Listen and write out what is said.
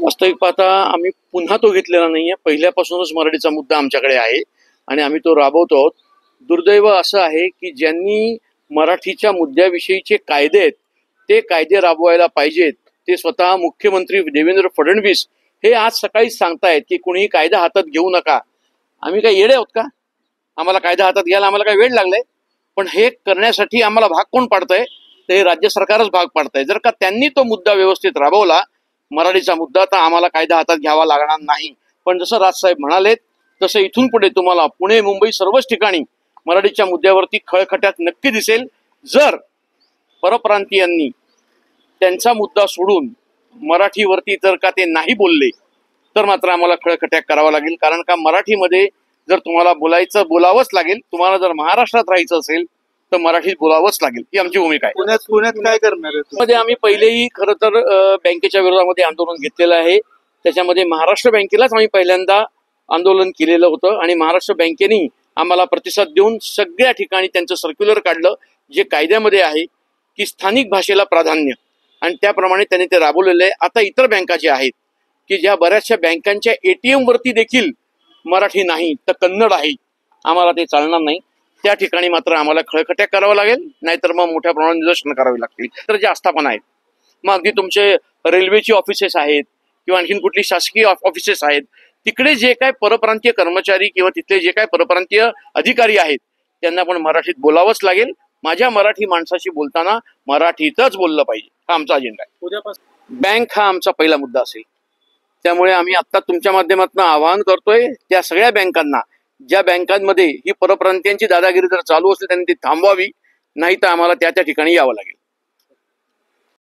वास्तविक पाहता आम्ही पुन्हा तो घेतलेला नाहीये. पहिल्यापासूनच मराठीचा मुद्दा आमच्याकडे आहे आणि आम्ही तो राबवतो आहोत. दुर्दैव असं आहे की ज्यांनी मराठीच्या मुद्द्याविषयीचे कायदे आहेत ते कायदे राबवायला पाहिजेत ते स्वतः मुख्यमंत्री देवेंद्र फडणवीस हे आज सकाळीच सांगतायत की कुणीही कायदा हातात घेऊ नका. आम्ही काय येडे आहोत का? आम्हाला कायदा हातात घ्यायला आम्हाला काय वेळ लागलाय? पण हे करण्यासाठी आम्हाला भाग कोण पाडतंय? तर हे राज्य सरकारच भाग पाडतंय. जर का त्यांनी तो मुद्दा व्यवस्थित राबवला मराठीचा मुद्दा तर आम्हाला कायदा हातात घ्यावा लागणार नाही. पण जसं राजसाहेब म्हणालेत तसं इथून पुढे तुम्हाला पुणे मुंबई सर्वच ठिकाणी मराठीच्या मुद्द्यावरती खळखट्यात नक्की दिसेल. जर परप्रांतीयांनी त्यांचा मुद्दा सोडून मराठीवरती जर का ते नाही बोलले तर मात्र आम्हाला खळखट्याक करावा लागेल. कारण का मराठीमध्ये जर तुम्हाला बोलावंच लागेल. तुम्हाला जर महाराष्ट्रात राहायचं असेल तर मराठीत बोलावंच लागेल. ही आमची भूमिका आहे. पुण्यात काय करणार आहे? मध्ये आम्ही पहिलेही खरं तर बँकेच्या विरोधामध्ये आंदोलन घेतलेलं आहे. त्याच्यामध्ये महाराष्ट्र बँकेलाच आम्ही पहिल्यांदा आंदोलन केलेलं होतं आणि महाराष्ट्र बँकेने आम्हाला प्रतिसाद देऊन सगळ्या ठिकाणी त्यांचं सर्क्युलर काढलं जे कायद्यामध्ये आहे की स्थानिक भाषेला प्राधान्य आणि त्याप्रमाणे त्यांनी ते राबवलेलं आहे. आता इतर बँका ज्या आहेत की ज्या बऱ्याचशा बँकांच्या ATM वरती देखील मराठी नाही तर कन्नड आहे. आम्हाला ते चालणार नाही. त्या ठिकाणी मात्र आम्हाला खळखट्याक करावं लागेल. नाहीतर मग मोठ्या प्रमाणात निदर्शनं करावी लागतील. तर जे आस्थापना आहेत मग अगदी तुमचे रेल्वेची ऑफिसेस आहेत किंवा आणखीन कुठली शासकीय ऑफिसेस आहेत तिकडे जे काय परप्रांतीय कर्मचारी किंवा तिथले जे काय परप्रांतीय अधिकारी आहेत त्यांना पण मराठीत बोलावंच लागेल. माझ्या मराठी माणसाशी बोलताना मराठीतच बोललं पाहिजे. हा आमचा अजेंडा आहे. उद्यापासून बँक हा आमचा पहिला मुद्दा असेल. त्यामुळे आम्ही आता तुमच्या माध्यमातून आवाहन करतोय त्या सगळ्या बँकांना ज्या बँकांमध्ये ही परप्रांतीयांची दादागिरी जर चालू असेल त्यांनी ती थांबवावी. नाही तर आम्हाला त्या ठिकाणी यावं लागेल.